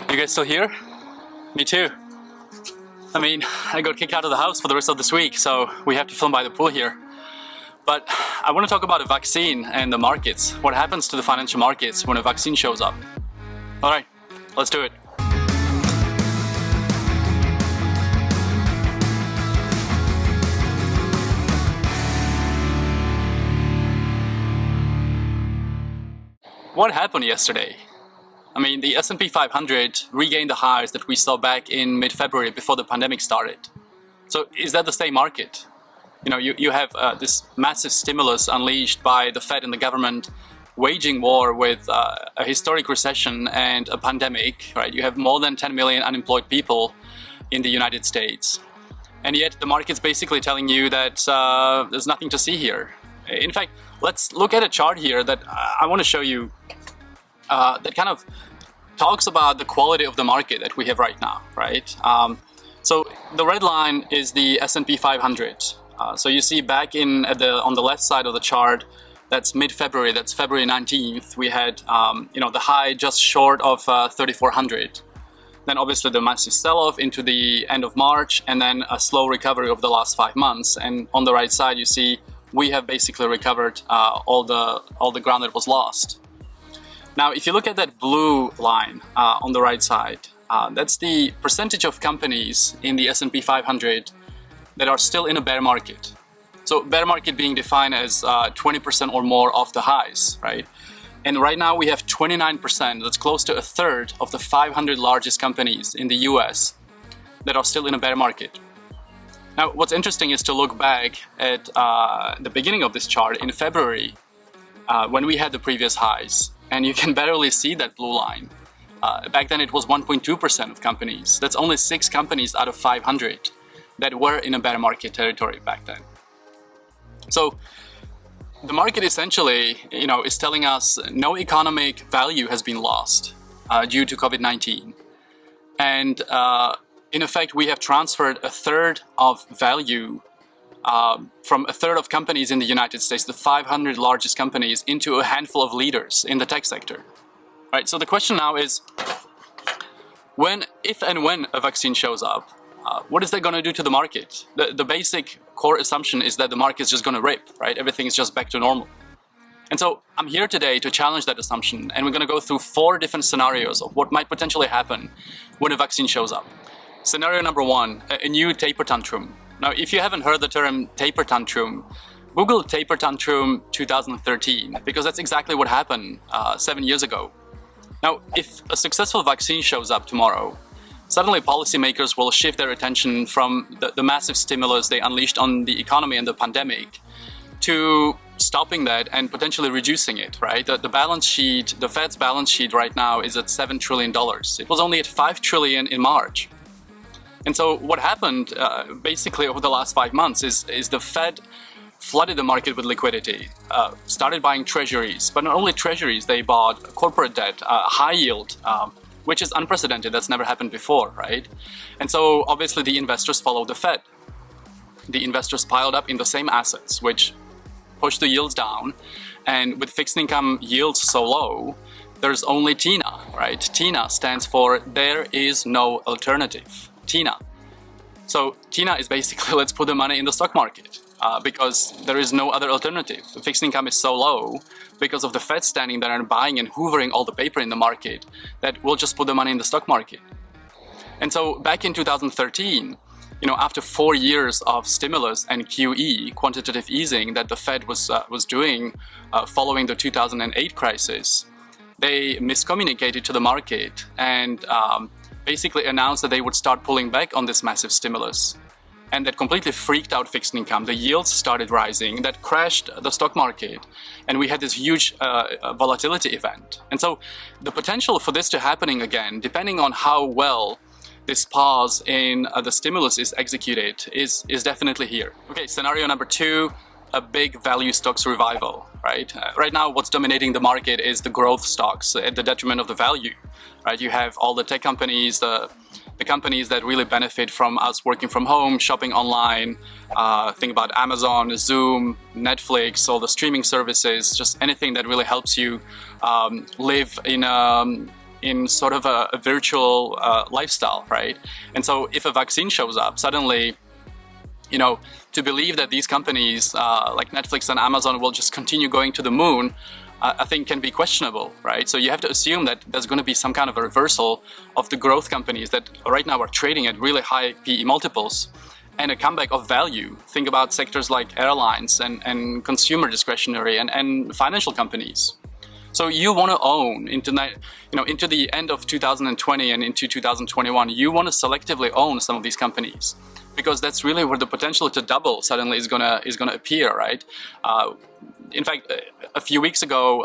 You guys still here? Me too. I mean, I got kicked out of the house for the rest of this week, so we have to film by the pool here. But I want to talk about a vaccine and the markets. What happens to the financial markets when a vaccine shows up? All right, let's do it. What happened yesterday? I mean, the S&P 500 regained the highs that we saw back in mid-February before the pandemic started. So is that the same market? You know, you have this massive stimulus unleashed by the Fed and the government waging war with a historic recession and a pandemic, right? You have more than 10 million unemployed people in the United States. And yet the market's basically telling you that there's nothing to see here. In fact, let's look at a chart here that I want to show you that kind of talks about the quality of the market that we have right now, right? So the red line is the S&P 500. So you see back on the left side of the chart, that's mid-February, that's February 19th, we had the high just short of 3,400. Then obviously the massive sell-off into the end of March, and then a slow recovery over the last 5 months. And on the right side, you see we have basically recovered all the ground that was lost. Now, if you look at that blue line on the right side, that's the percentage of companies in the S&P 500 that are still in a bear market. So bear market being defined as 20% or more of the highs, right? And right now we have 29%, that's close to a third of the 500 largest companies in the US that are still in a bear market. Now, what's interesting is to look back at the beginning of this chart in February when we had the previous highs. And you can barely see that blue line. Back then it was 1.2% of companies. That's only 6 companies out of 500 that were in a bear market territory back then. So the market essentially, is telling us no economic value has been lost due to COVID-19. And in effect, we have transferred a third of value from a third of companies in the United States, the 500 largest companies, into a handful of leaders in the tech sector. Right. So the question now is, if and when a vaccine shows up, what is that going to do to the market? The basic core assumption is that the market is just going to rip, right? Everything is just back to normal. And so I'm here today to challenge that assumption, and we're going to go through 4 different scenarios of what might potentially happen when a vaccine shows up. Scenario number 1, a new taper tantrum. Now, if you haven't heard the term taper tantrum, Google taper tantrum 2013, because that's exactly what happened 7 years ago. Now, if a successful vaccine shows up tomorrow, suddenly policymakers will shift their attention from the massive stimulus they unleashed on the economy and the pandemic to stopping that and potentially reducing it, right? The balance sheet, the Fed's balance sheet right now is at $7 trillion. It was only at $5 trillion in March. And so what happened basically over the last 5 months is the Fed flooded the market with liquidity, started buying treasuries, but not only treasuries, they bought corporate debt, high yield, which is unprecedented. That's never happened before, right? And so obviously the investors followed the Fed. The investors piled up in the same assets, which pushed the yields down. And with fixed income yields so low, there's only TINA, right? TINA stands for there is no alternative. TINA. So TINA is basically let's put the money in the stock market because there is no other alternative. The fixed income is so low because of the Fed standing there and buying and hoovering all the paper in the market that we'll just put the money in the stock market. And so back in 2013, after 4 years of stimulus and QE, quantitative easing, that the Fed was doing following the 2008 crisis, they miscommunicated to the market and basically announced that they would start pulling back on this massive stimulus. And that completely freaked out fixed income. The yields started rising, that crashed the stock market, and we had this huge volatility event. And so the potential for this to happening again, depending on how well this pause in the stimulus is executed, is definitely here. Okay, scenario number 2, a big value stocks revival, right? Right now, what's dominating the market is the growth stocks at the detriment of the value, right? You have all the tech companies, the companies that really benefit from us working from home, shopping online, think about Amazon, Zoom, Netflix, all the streaming services, just anything that really helps you live in in sort of a virtual lifestyle, right? And so if a vaccine shows up, suddenly, to believe that these companies like Netflix and Amazon will just continue going to the moon, I think can be questionable, right? So you have to assume that there's going to be some kind of a reversal of the growth companies that right now are trading at really high PE multiples, and a comeback of value. Think about sectors like airlines and consumer discretionary and financial companies. So you want to own into the end of 2020 and into 2021, you want to selectively own some of these companies, because that's really where the potential to double suddenly is gonna appear, right? In fact, a few weeks ago,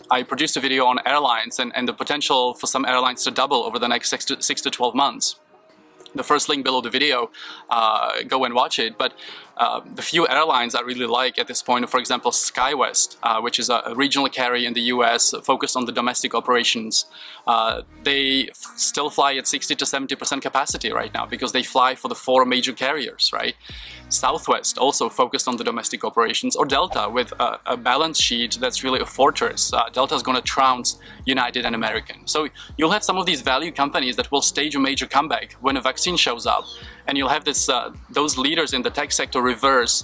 I produced a video on airlines and the potential for some airlines to double over the next 6 to 12 months. The first link below the video, go and watch it. But the few airlines I really like at this point, for example, SkyWest, which is a regional carrier in the US focused on the domestic operations, they still fly at 60 to 70% capacity right now because they fly for the 4 major carriers, right? Southwest also focused on the domestic operations, or Delta with a balance sheet that's really a fortress. Delta is going to trounce United and American. So you'll have some of these value companies that will stage a major comeback when a vaccine shows up, and you'll have those leaders in the tech sector reverse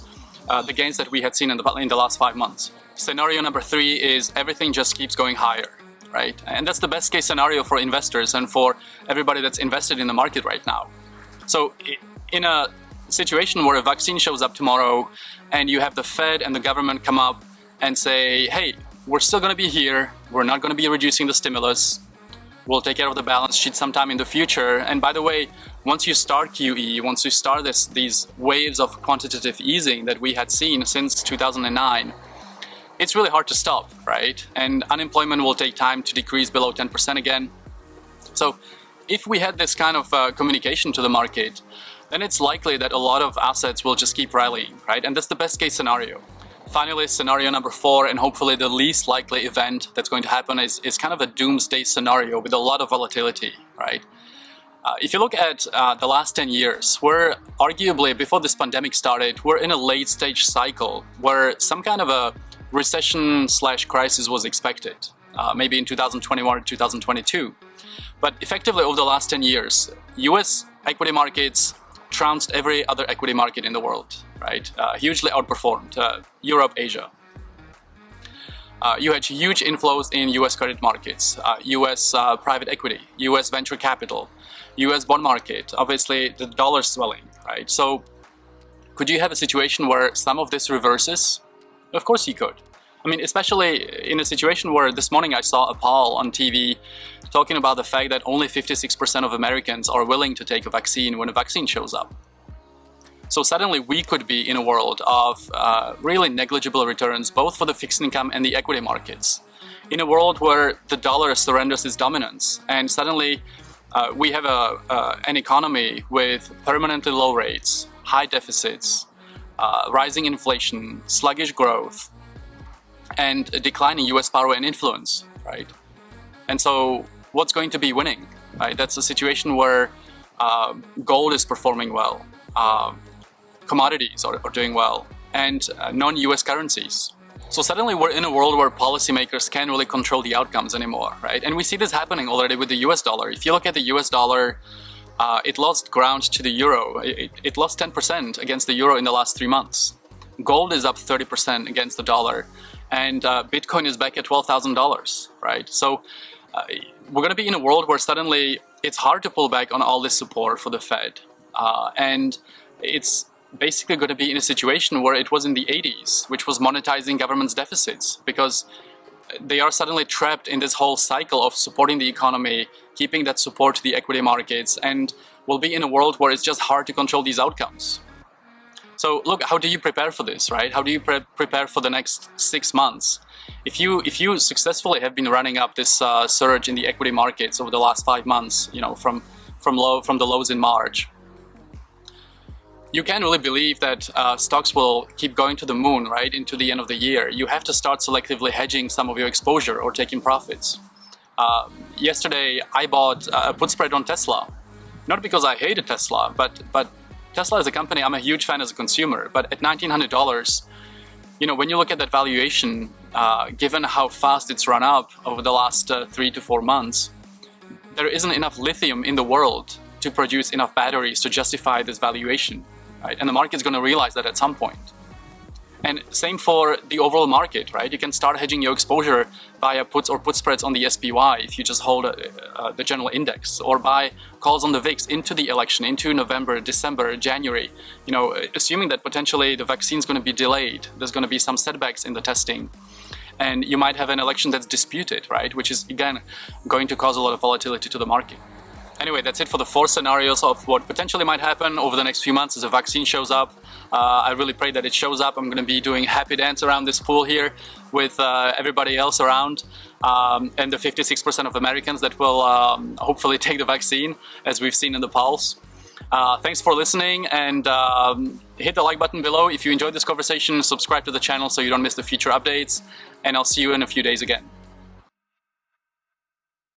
the gains that we had seen in the last 5 months. Scenario number 3 is everything just keeps going higher, right? And that's the best case scenario for investors and for everybody that's invested in the market right now. So in a situation where a vaccine shows up tomorrow and you have the Fed and the government come up and say, hey, we're still going to be here, we're not going to be reducing the stimulus, we'll take care of the balance sheet sometime in the future. And by the way, once you start QE, once you start these waves of quantitative easing that we had seen since 2009, it's really hard to stop, right? And unemployment will take time to decrease below 10% again. So if we had this kind of communication to the market, then it's likely that a lot of assets will just keep rallying, right? And that's the best case scenario. Finally, scenario number 4, and hopefully the least likely event that's going to happen is kind of a doomsday scenario with a lot of volatility, right? If you look at the last 10 years, we're arguably, before this pandemic started, we're in a late stage cycle where some kind of a recession/crisis was expected, maybe in 2021 or 2022. But effectively over the last 10 years, US equity markets trounced every other equity market in the world, right? Hugely outperformed Europe, Asia. You had huge inflows in US credit markets, US private equity, US venture capital, US bond market, obviously the dollar swelling, right? So could you have a situation where some of this reverses? Of course you could. I mean, especially in a situation where this morning I saw a poll on TV talking about the fact that only 56% of Americans are willing to take a vaccine when a vaccine shows up. So suddenly we could be in a world of really negligible returns, both for the fixed income and the equity markets. In a world where the dollar surrenders its dominance, and suddenly we have an economy with permanently low rates, high deficits, rising inflation, sluggish growth, and a decline in US power and influence, right? And so what's going to be winning, right? That's a situation where gold is performing well, commodities are doing well, and non-US currencies. So suddenly we're in a world where policymakers can't really control the outcomes anymore, right? And we see this happening already with the US dollar. If you look at the US dollar, it lost ground to the euro. It lost 10% against the euro in the last 3 months. Gold is up 30% against the dollar, and Bitcoin is back at $12,000, right? So we're going to be in a world where suddenly it's hard to pull back on all this support for the Fed. And it's basically going to be in a situation where it was in the 80s, which was monetizing government's deficits, because they are suddenly trapped in this whole cycle of supporting the economy, keeping that support to the equity markets, and we'll be in a world where it's just hard to control these outcomes. So look, how do you prepare for this, right? How do you prepare for the next 6 months? If you successfully have been running up this surge in the equity markets over the last 5 months, from the lows in March, you can't really believe that stocks will keep going to the moon, right, into the end of the year. You have to start selectively hedging some of your exposure or taking profits. Yesterday, I bought a put spread on Tesla, not because I hated Tesla, but Tesla is a company I'm a huge fan as a consumer. But at $1,900, when you look at that valuation, given how fast it's run up over the last 3 to 4 months, there isn't enough lithium in the world to produce enough batteries to justify this valuation, right? And the market's going to realize that at some point. And same for the overall market, right? You can start hedging your exposure via puts or put spreads on the SPY if you just hold the general index, or buy calls on the VIX into the election, into November, December, January. You know, assuming that potentially the vaccine is going to be delayed, there's going to be some setbacks in the testing, and you might have an election that's disputed, right? Which is again going to cause a lot of volatility to the market. Anyway, that's it for the 4 scenarios of what potentially might happen over the next few months as a vaccine shows up. I really pray that it shows up. I'm going to be doing happy dance around this pool here with everybody else around, and the 56% of Americans that will hopefully take the vaccine, as we've seen in the polls. Thanks for listening, and hit the like button below if you enjoyed this conversation. Subscribe to the channel so you don't miss the future updates, and I'll see you in a few days again.